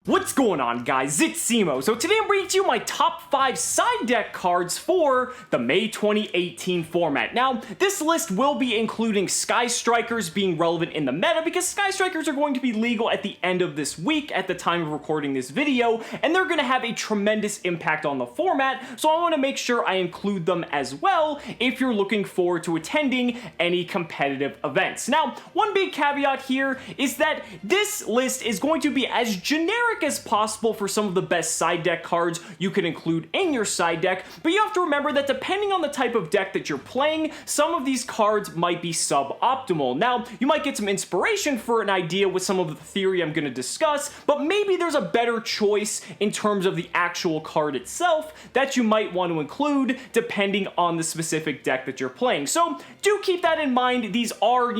What's going on, guys? It's Cimoooooooo. So today I'm bringing to you my top 5 side deck cards for the May 2018 format. Now, this list will be including Sky Strikers being relevant in the meta because Sky Strikers are going to be legal at the end of this week at the time of recording this video, and they're going to have a tremendous impact on the format, so I want to make sure I include them as well if you're looking forward to attending any competitive events. Now, one big caveat here is that this list is going to be as generic as possible for some of the best side deck cards you can include in your side deck, but you have to remember that depending on the type of deck that you're playing, some of these cards might be suboptimal. Now, you might get some inspiration for an idea with some of the theory I'm going to discuss, but maybe there's a better choice in terms of the actual card itself that you might want to include depending on the specific deck that you're playing. So do keep that in mind. These are,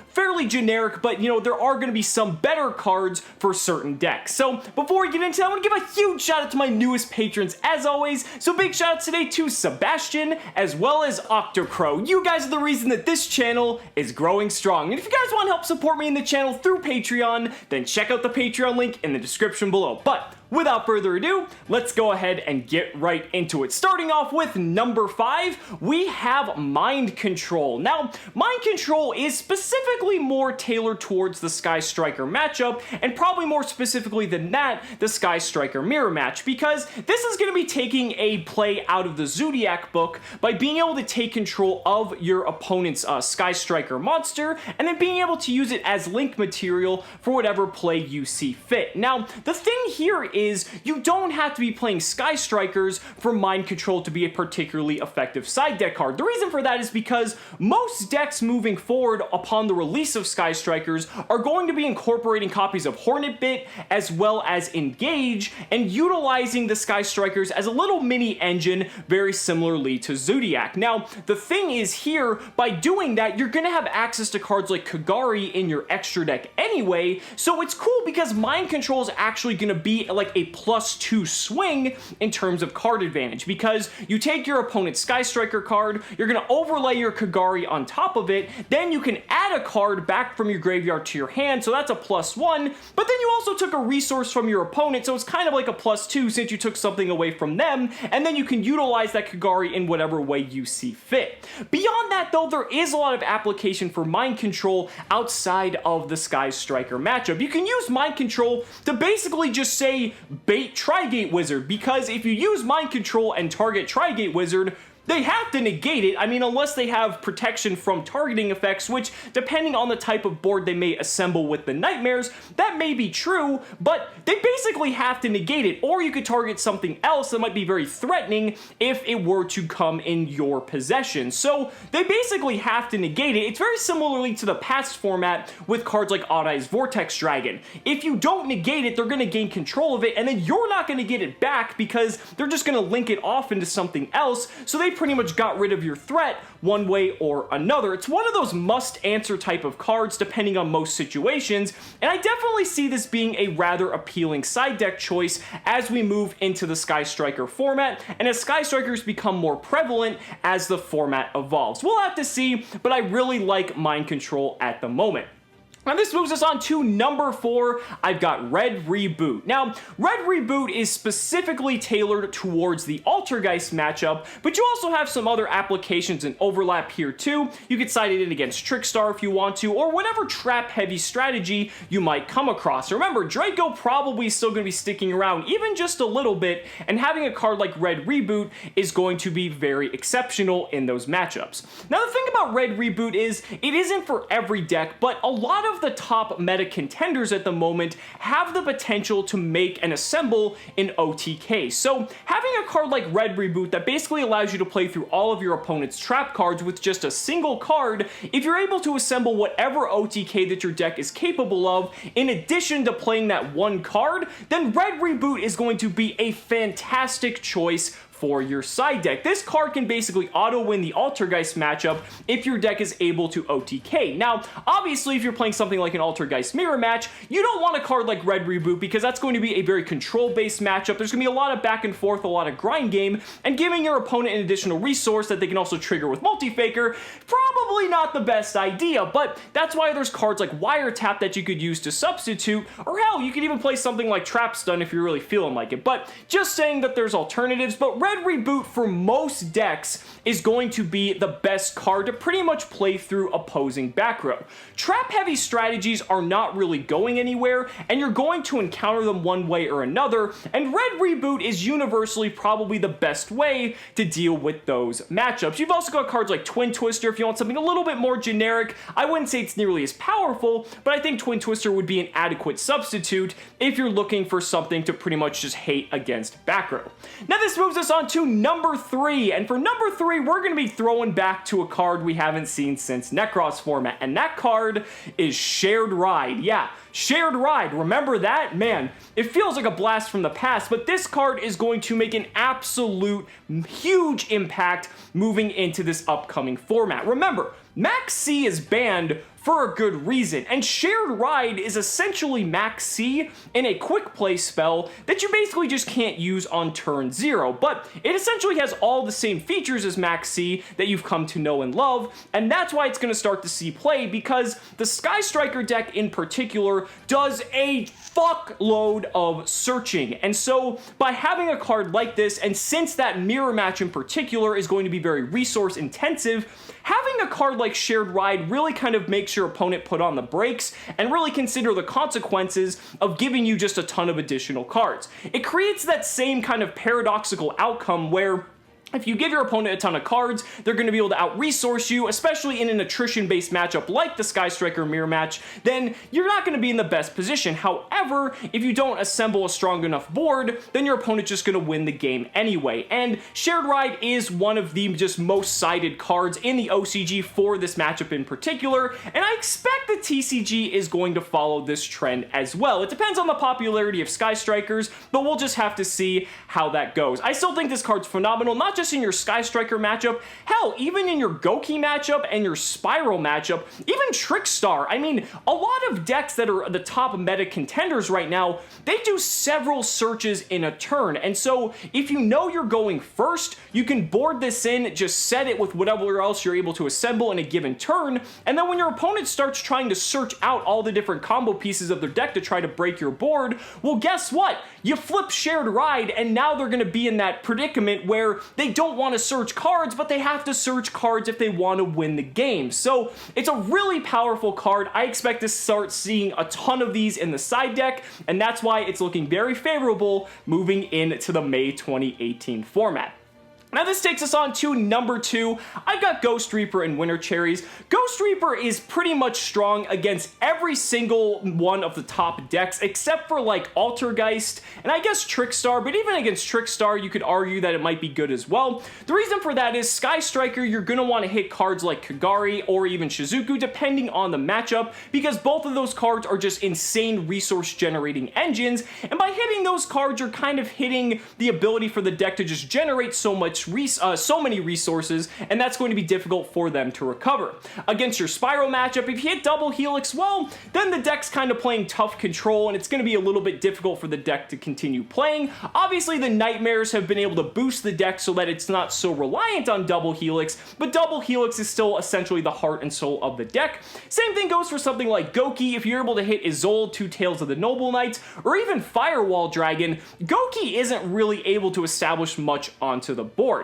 fairly generic, but, there are going to be some better cards for certain decks. So before we get into that, I want to give a huge shout out to my newest patrons as always. So big shout out today to Sebastian as well as Octocrow. You guys are the reason that this channel is growing strong. And if you guys want to help support me in the channel through Patreon, then check out the Patreon link in the description below. But without further ado, let's go ahead and get right into it. Starting off with number 5, we have Mind Control. Now, Mind Control is specifically more tailored towards the Sky Striker matchup, and probably more specifically than that, the Sky Striker mirror match, because this is going to be taking a play out of the Zodiac book by being able to take control of your opponent's Sky Striker monster, and then being able to use it as link material for whatever play you see fit. Now, the thing here is you don't have to be playing Sky Strikers for Mind Control to be a particularly effective side deck card. The reason for that is because most decks moving forward upon the release of Sky Strikers are going to be incorporating copies of Hornet Bit as well as Engage and utilizing the Sky Strikers as a little mini engine very similarly to Zodiac. Now, the thing is here, by doing that, you're going to have access to cards like Kagari in your extra deck anyway, so it's cool because Mind Control is actually going to be like a +2 swing in terms of card advantage, because you take your opponent's Sky Striker card, you're going to overlay your Kagari on top of it, then you can add a card back from your graveyard to your hand, so that's a +1, but then you also took a resource from your opponent, so it's kind of like a +2 since you took something away from them, and then you can utilize that Kagari in whatever way you see fit. Beyond that though, there is a lot of application for Mind Control outside of the Sky Striker matchup. You can use Mind Control to basically just say bait Trigate Wizard, because if you use Mind Control and target Trigate Wizard, they have to negate it. I mean, unless they have protection from targeting effects, which, depending on the type of board they may assemble with the Nightmares, that may be true, but they basically have to negate it. Or you could target something else that might be very threatening if it were to come in your possession. So they basically have to negate it. It's very similarly to the past format with cards like Odd Eye's Vortex Dragon. If you don't negate it, they're going to gain control of it, and then you're not going to get it back because they're just going to link it off into something else, so they pretty much got rid of your threat one way or another. It's one of those must-answer type of cards depending on most situations, and I definitely see this being a rather appealing side deck choice as we move into the Sky Striker format, and as Sky Strikers become more prevalent as the format evolves. We'll have to see, but I really like Mind Control at the moment. Now this moves us on to number 4, I've got Red Reboot. Now, Red Reboot is specifically tailored towards the Altergeist matchup, but you also have some other applications and overlap here too. You could side it in against Trickstar if you want to, or whatever trap-heavy strategy you might come across. Remember, Draco probably still going to be sticking around even just a little bit, and having a card like Red Reboot is going to be very exceptional in those matchups. Now the thing about Red Reboot is, it isn't for every deck, but a lot of the top meta contenders at the moment have the potential to make and assemble in OTK. So having a card like Red Reboot that basically allows you to play through all of your opponent's trap cards with just a single card, if you're able to assemble whatever OTK that your deck is capable of, in addition to playing that one card, then Red Reboot is going to be a fantastic choice for your side deck. This card can basically auto-win the Altergeist matchup if your deck is able to OTK. Now, obviously, if you're playing something like an Altergeist mirror match, you don't want a card like Red Reboot because that's going to be a very control-based matchup. There's going to be a lot of back and forth, a lot of grind game, and giving your opponent an additional resource that they can also trigger with Multi-Faker, probably not the best idea, but that's why there's cards like Wiretap that you could use to substitute, or hell, you could even play something like Trap Stun if you're really feeling like it. But just saying that there's alternatives, but Red Reboot for most decks is going to be the best card to pretty much play through opposing back row. Trap heavy strategies are not really going anywhere, and you're going to encounter them one way or another, and Red Reboot is universally probably the best way to deal with those matchups. You've also got cards like Twin Twister if you want something a little bit more generic. I wouldn't say it's nearly as powerful, but I think Twin Twister would be an adequate substitute if you're looking for something to pretty much just hate against back row. Now this moves us on to number 3, and for number 3, we're going to be throwing back to a card we haven't seen since Necros format, and that card is Shared Ride. Yeah, Shared Ride, remember that? Man, it feels like a blast from the past, but this card is going to make an absolute huge impact moving into this upcoming format. Remember, Max C is banned for a good reason, and Shared Ride is essentially Max C in a quick play spell that you basically just can't use on turn 0, but it essentially has all the same features as Max C that you've come to know and love, and that's why it's going to start to see play, because the Sky Striker deck in particular does a fuckload of searching, and so by having a card like this, and since that mirror match in particular is going to be very resource intensive, having a card like Shared Ride really kind of makes your opponent put on the brakes and really consider the consequences of giving you just a ton of additional cards. It creates that same kind of paradoxical outcome where if you give your opponent a ton of cards, they're going to be able to out-resource you, especially in an attrition-based matchup like the Sky Striker mirror match, then you're not going to be in the best position. However, if you don't assemble a strong enough board, then your opponent's just going to win the game anyway. And Shared Ride is one of the just most cited cards in the OCG for this matchup in particular, and I expect the TCG is going to follow this trend as well. It depends on the popularity of Sky Strikers, but we'll just have to see how that goes. I still think this card's phenomenal, not just in your Sky Striker matchup, hell, even in your Gouki matchup and your SPYRAL matchup, even Trickstar. I mean, a lot of decks that are the top meta contenders right now, they do several searches in a turn, and so if you know you're going first, you can board this in, just set it with whatever else you're able to assemble in a given turn, and then when your opponent starts trying to search out all the different combo pieces of their deck to try to break your board, well, guess what? You flip Shared Ride, and now they're going to be in that predicament where they don't want to search cards, but they have to search cards if they want to win the game. So it's a really powerful card. I expect to start seeing a ton of these in the side deck, and that's why it's looking very favorable moving into the May 2018 format. Now this takes us on to number 2. I've got Ghost Reaper and Winter Cherries. Ghost Reaper is pretty much strong against every single one of the top decks, except for like Altergeist and I guess Trickstar, but even against Trickstar, you could argue that it might be good as well. The reason for that is Sky Striker, you're going to want to hit cards like Kagari or even Shizuku, depending on the matchup, because both of those cards are just insane resource generating engines, and by hitting those cards, you're kind of hitting the ability for the deck to just generate so many resources, and that's going to be difficult for them to recover. Against your SPYRAL matchup, if you hit double Helix, well, then the deck's kind of playing tough control, and it's going to be a little bit difficult for the deck to continue playing. Obviously, the Nightmares have been able to boost the deck so that it's not so reliant on double Helix, but double Helix is still essentially the heart and soul of the deck. Same thing goes for something like Gouki. If you're able to hit Isolde, Two Tails of the Noble Knights, or even Firewall Dragon, Gouki isn't really able to establish much onto the board.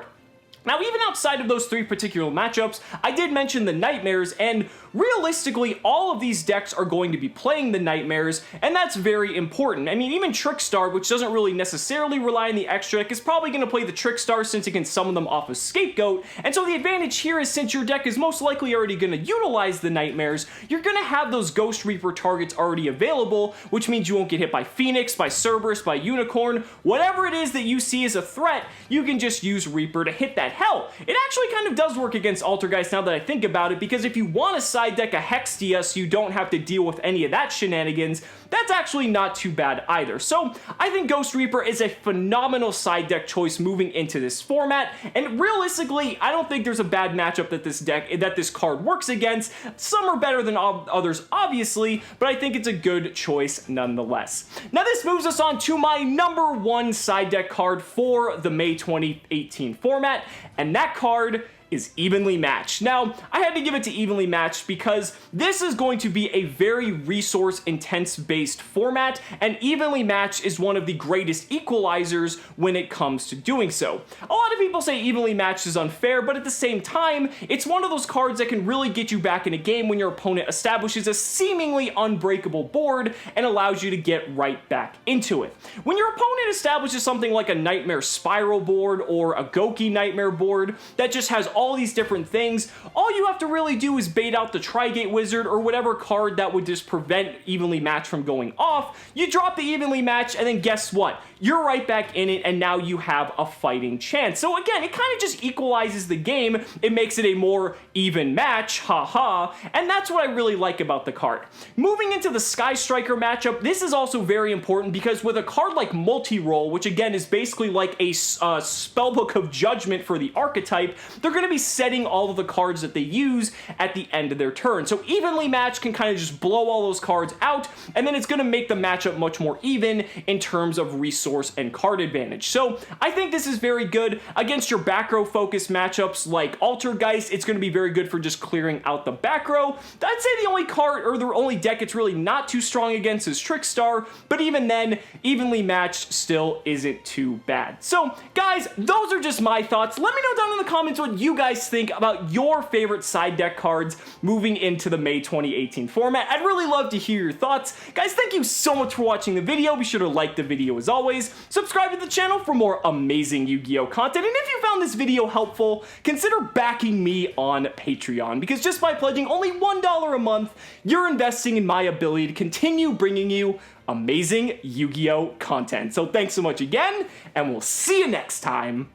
Now, even outside of those 3 particular matchups, I did mention the Nightmares, and realistically, all of these decks are going to be playing the Nightmares, and that's very important. I mean, even Trickstar, which doesn't really necessarily rely on the extra deck, is probably going to play the Trickstar since it can summon them off a Scapegoat, and so the advantage here is since your deck is most likely already going to utilize the Nightmares, you're going to have those Ghost Reaper targets already available, which means you won't get hit by Phoenix, by Cerberus, by Unicorn, whatever it is that you see as a threat, you can just use Reaper to hit that format. Hell, it actually kind of does work against Altergeist now that I think about it, because if you want to side deck a Hextia so you don't have to deal with any of that shenanigans, that's actually not too bad either. So I think Ghost Reaper is a phenomenal side deck choice moving into this format, and realistically, I don't think there's a bad matchup that this card works against. Some are better than others, obviously, but I think it's a good choice nonetheless. Now this moves us on to my number one side deck card for the May 2018 format, and that card is Evenly Matched. Now, I had to give it to Evenly Matched because this is going to be a very resource-intense based format, and Evenly Matched is one of the greatest equalizers when it comes to doing so. A lot of people say Evenly Matched is unfair, but at the same time, it's one of those cards that can really get you back in a game when your opponent establishes a seemingly unbreakable board and allows you to get right back into it. When your opponent establishes something like a Nightmare Spiral board or a Gouki Nightmare board that just has all these different things, all you have to really do is bait out the Trigate Wizard or whatever card that would just prevent Evenly Matched from going off. You drop the Evenly Matched, and then guess what? You're right back in it, and now you have a fighting chance. So again, it kind of just equalizes the game. It makes it a more even match, haha, and that's what I really like about the card. Moving into the Sky Striker matchup, this is also very important because with a card like Multi-Roll, which again is basically like a spellbook of judgment for the archetype, they're going to be setting all of the cards that they use at the end of their turn. So Evenly Matched can kind of just blow all those cards out, and then it's going to make the matchup much more even in terms of resource and card advantage. So I think this is very good against your back row focused matchups like Altergeist. It's going to be very good for just clearing out the back row. I'd say the only card or the only deck it's really not too strong against is Trickstar, but even then, Evenly Matched still isn't too bad. So guys, those are just my thoughts. Let me know down in the comments what you guys think about your favorite side deck cards moving into the May 2018 format. I'd really love to hear your thoughts. Guys, thank you so much for watching the video. Be sure to like the video as always. Subscribe to the channel for more amazing Yu-Gi-Oh content. And if you found this video helpful, consider backing me on Patreon, because just by pledging only $1 a month, you're investing in my ability to continue bringing you amazing Yu-Gi-Oh content. So thanks so much again, and we'll see you next time.